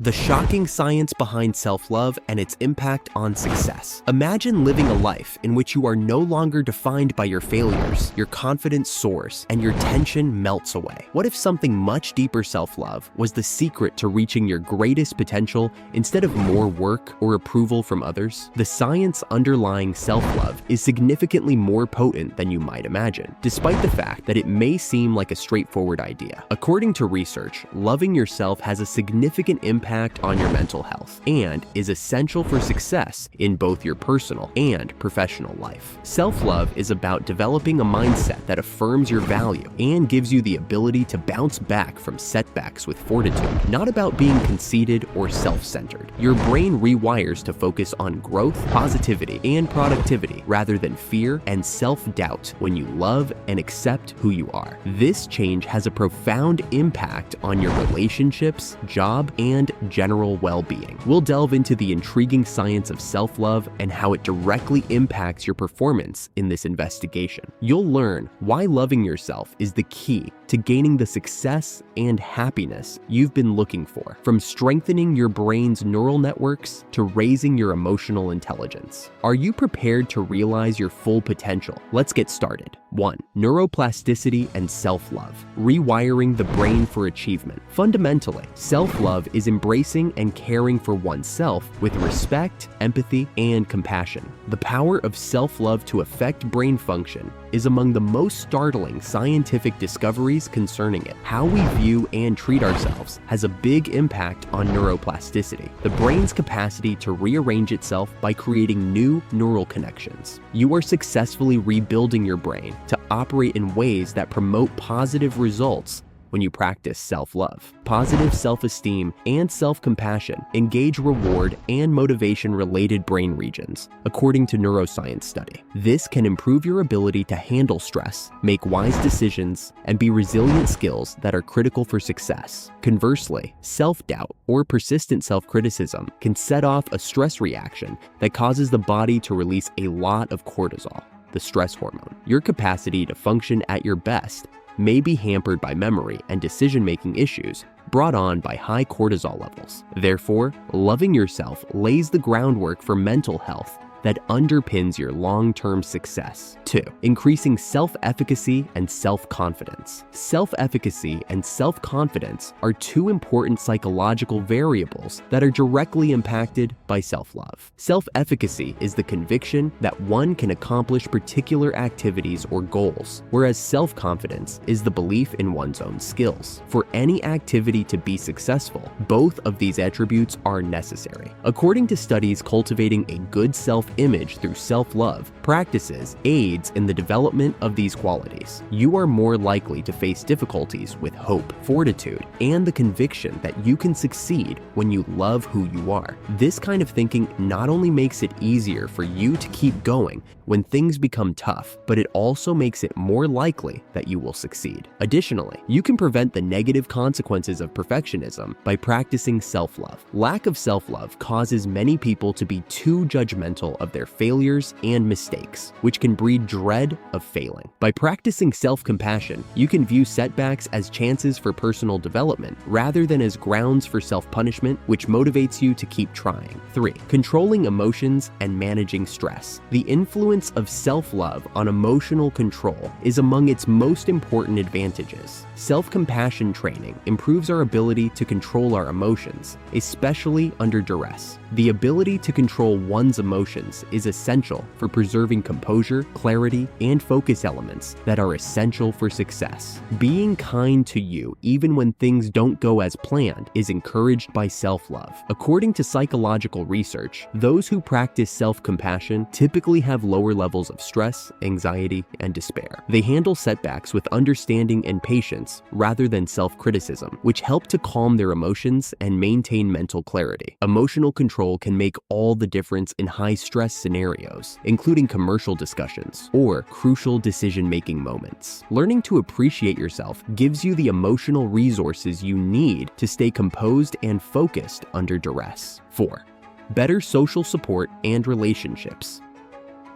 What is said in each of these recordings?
The shocking science behind self-love and its impact on success. Imagine living a life in which you are no longer defined by your failures, your confidence soars, and your tension melts away. What if something much deeper self-love was the secret to reaching your greatest potential instead of more work or approval from others? The science underlying self-love is significantly more potent than you might imagine, despite the fact that it may seem like a straightforward idea. According to research, loving yourself has a significant impact on your mental health and is essential for success in both your personal and professional life. Self-love is about developing a mindset that affirms your value and gives you the ability to bounce back from setbacks with fortitude, not about being conceited or self-centered. Your brain rewires to focus on growth, positivity, and productivity rather than fear and self-doubt when you love and accept who you are. This change has a profound impact on your relationships, job, and general well-being. We'll delve into the intriguing science of self-love and how it directly impacts your performance in this investigation. You'll learn why loving yourself is the key to gaining the success and happiness you've been looking for, from strengthening your brain's neural networks to raising your emotional intelligence. Are you prepared to realize your full potential? Let's get started. 1. Neuroplasticity and self-love. Rewiring the brain for achievement. Fundamentally, self-love is embracing and caring for oneself with respect, empathy, and compassion. The power of self-love to affect brain function is among the most startling scientific discoveries concerning it. How we view and treat ourselves has a big impact on neuroplasticity, the brain's capacity to rearrange itself by creating new neural connections. You are successfully rebuilding your brain to operate in ways that promote positive results when you practice self-love. Positive self-esteem and self-compassion engage reward and motivation-related brain regions, according to neuroscience study. This can improve your ability to handle stress, make wise decisions, and be resilient skills that are critical for success. Conversely, self-doubt or persistent self-criticism can set off a stress reaction that causes the body to release a lot of cortisol, the stress hormone. Your capacity to function at your best may be hampered by memory and decision-making issues brought on by high cortisol levels. Therefore, loving yourself lays the groundwork for mental health that underpins your long-term success. 2. Increasing self-efficacy and self-confidence. Self-efficacy and self-confidence are two important psychological variables that are directly impacted by self-love. Self-efficacy is the conviction that one can accomplish particular activities or goals, whereas self-confidence is the belief in one's own skills. For any activity to be successful, both of these attributes are necessary. According to studies, cultivating a good self-image through self-love practices aids in the development of these qualities. You are more likely to face difficulties with hope, fortitude, and the conviction that you can succeed when you love who you are. This kind of thinking not only makes it easier for you to keep going when things become tough, but it also makes it more likely that you will succeed. Additionally, you can prevent the negative consequences of perfectionism by practicing self-love. Lack of self-love causes many people to be too judgmental of their failures and mistakes, which can breed dread of failing. By practicing self-compassion, you can view setbacks as chances for personal development rather than as grounds for self-punishment, which motivates you to keep trying. 3. Controlling emotions and managing stress. The influence of self-love on emotional control is among its most important advantages. Self-compassion training improves our ability to control our emotions, especially under duress. The ability to control one's emotions is essential for preserving composure, clarity, and focus elements that are essential for success. Being kind to you even when things don't go as planned is encouraged by self-love. According to psychological research, those who practice self-compassion typically have lower levels of stress, anxiety, and despair. They handle setbacks with understanding and patience rather than self-criticism, which help to calm their emotions and maintain mental clarity. Emotional control can make all the difference in high-stress scenarios, including commercial discussions or crucial decision-making moments. Learning to appreciate yourself gives you the emotional resources you need to stay composed and focused under duress. 4. Better social support and relationships.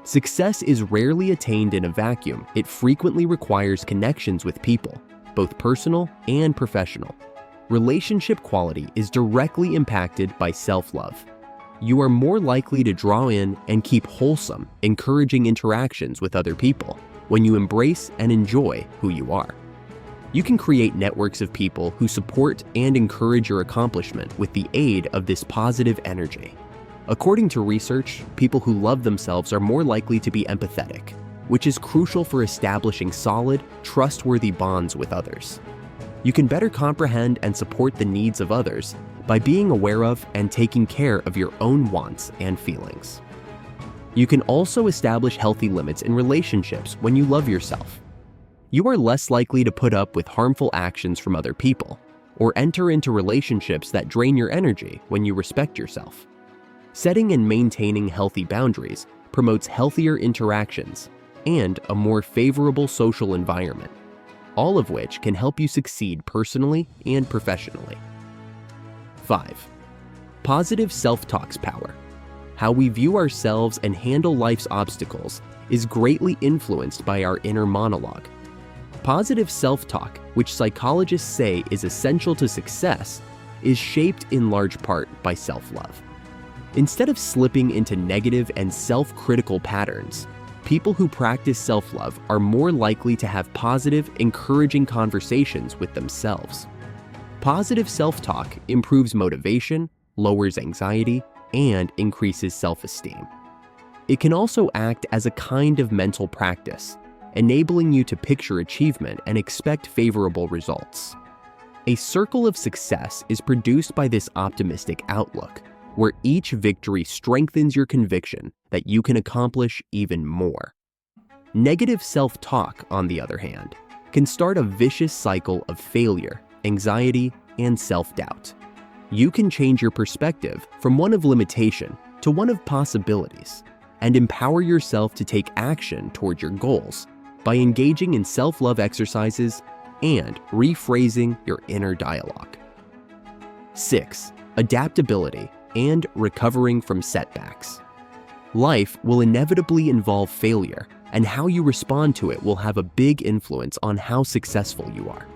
Success is rarely attained in a vacuum. It frequently requires connections with people, both personal and professional. Relationship quality is directly impacted by self-love. You are more likely to draw in and keep wholesome, encouraging interactions with other people when you embrace and enjoy who you are. You can create networks of people who support and encourage your accomplishment with the aid of this positive energy. According to research, people who love themselves are more likely to be empathetic, which is crucial for establishing solid, trustworthy bonds with others. You can better comprehend and support the needs of others by being aware of and taking care of your own wants and feelings. You can also establish healthy limits in relationships when you love yourself. You are less likely to put up with harmful actions from other people or enter into relationships that drain your energy when you respect yourself. Setting and maintaining healthy boundaries promotes healthier interactions and a more favorable social environment, all of which can help you succeed personally and professionally. 5. Positive self-talk's power. How we view ourselves and handle life's obstacles is greatly influenced by our inner monologue. Positive self-talk, which psychologists say is essential to success, is shaped in large part by self-love. Instead of slipping into negative and self-critical patterns, people who practice self-love are more likely to have positive, encouraging conversations with themselves. Positive self-talk improves motivation, lowers anxiety, and increases self-esteem. It can also act as a kind of mental practice, enabling you to picture achievement and expect favorable results. A circle of success is produced by this optimistic outlook, where each victory strengthens your conviction that you can accomplish even more. Negative self-talk, on the other hand, can start a vicious cycle of failure, anxiety, and self-doubt. You can change your perspective from one of limitation to one of possibilities and empower yourself to take action toward your goals by engaging in self-love exercises and rephrasing your inner dialogue. 6. Adaptability and recovering from setbacks. Life will inevitably involve failure, and how you respond to it will have a big influence on how successful you are.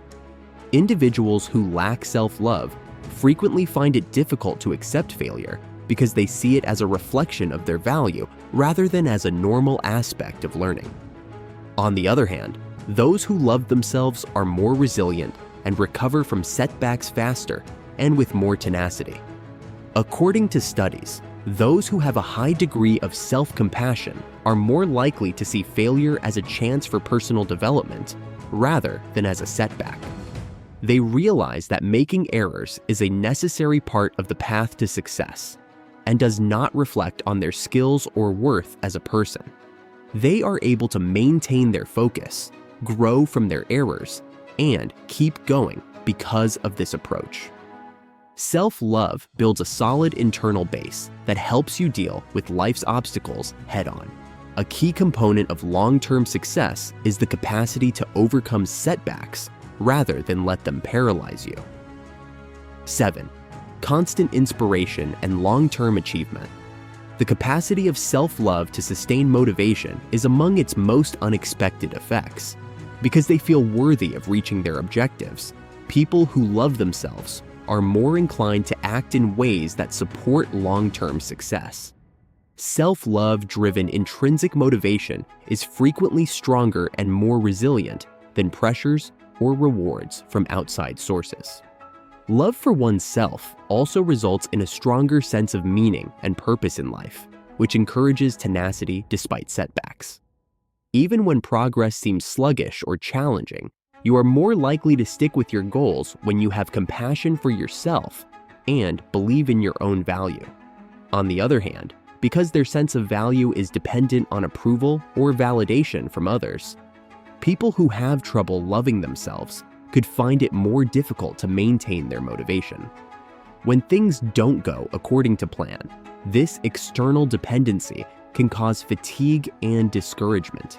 Individuals who lack self-love frequently find it difficult to accept failure because they see it as a reflection of their value rather than as a normal aspect of learning. On the other hand, those who love themselves are more resilient and recover from setbacks faster and with more tenacity. According to studies, those who have a high degree of self-compassion are more likely to see failure as a chance for personal development rather than as a setback. They realize that making errors is a necessary part of the path to success and does not reflect on their skills or worth as a person. They are able to maintain their focus, grow from their errors, and keep going because of this approach. Self-love builds a solid internal base that helps you deal with life's obstacles head-on. A key component of long-term success is the capacity to overcome setbacks rather than let them paralyze you. 7. Constant inspiration and long-term achievement. The capacity of self-love to sustain motivation is among its most unexpected effects. Because they feel worthy of reaching their objectives, people who love themselves are more inclined to act in ways that support long-term success. Self-love-driven intrinsic motivation is frequently stronger and more resilient than pressures or rewards from outside sources. Love for oneself also results in a stronger sense of meaning and purpose in life, which encourages tenacity despite setbacks. Even when progress seems sluggish or challenging, you are more likely to stick with your goals when you have compassion for yourself and believe in your own value. On the other hand, because their sense of value is dependent on approval or validation from others, people who have trouble loving themselves could find it more difficult to maintain their motivation. When things don't go according to plan, this external dependency can cause fatigue and discouragement.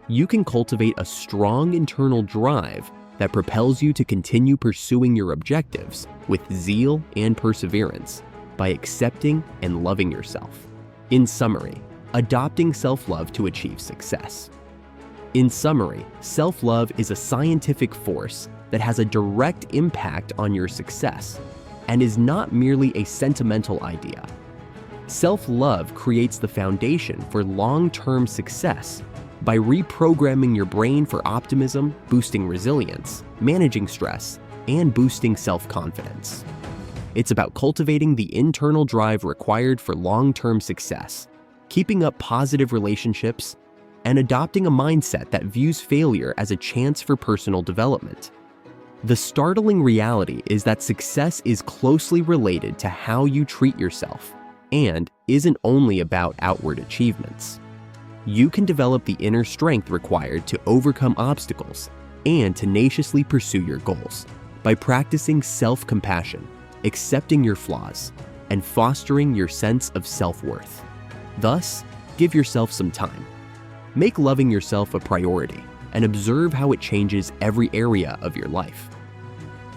You can cultivate a strong internal drive that propels you to continue pursuing your objectives with zeal and perseverance by accepting and loving yourself. In summary, adopting self-love to achieve success. In summary, self-love is a scientific force that has a direct impact on your success and is not merely a sentimental idea. Self-love creates the foundation for long-term success by reprogramming your brain for optimism, boosting resilience, managing stress, and boosting self-confidence. It's about cultivating the internal drive required for long-term success, keeping up positive relationships, and adopting a mindset that views failure as a chance for personal development. The startling reality is that success is closely related to how you treat yourself and isn't only about outward achievements. You can develop the inner strength required to overcome obstacles and tenaciously pursue your goals by practicing self-compassion, accepting your flaws, and fostering your sense of self-worth. Thus, give yourself some time. Make loving yourself a priority and observe how it changes every area of your life.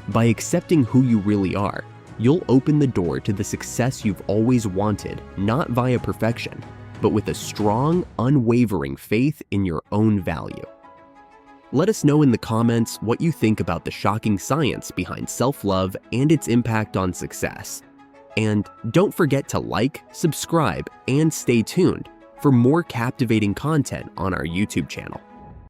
By accepting who you really are, you'll open the door to the success you've always wanted, not via perfection, but with a strong, unwavering faith in your own value. Let us know in the comments what you think about the shocking science behind self-love and its impact on success. And don't forget to like, subscribe, and stay tuned for more captivating content on our YouTube channel.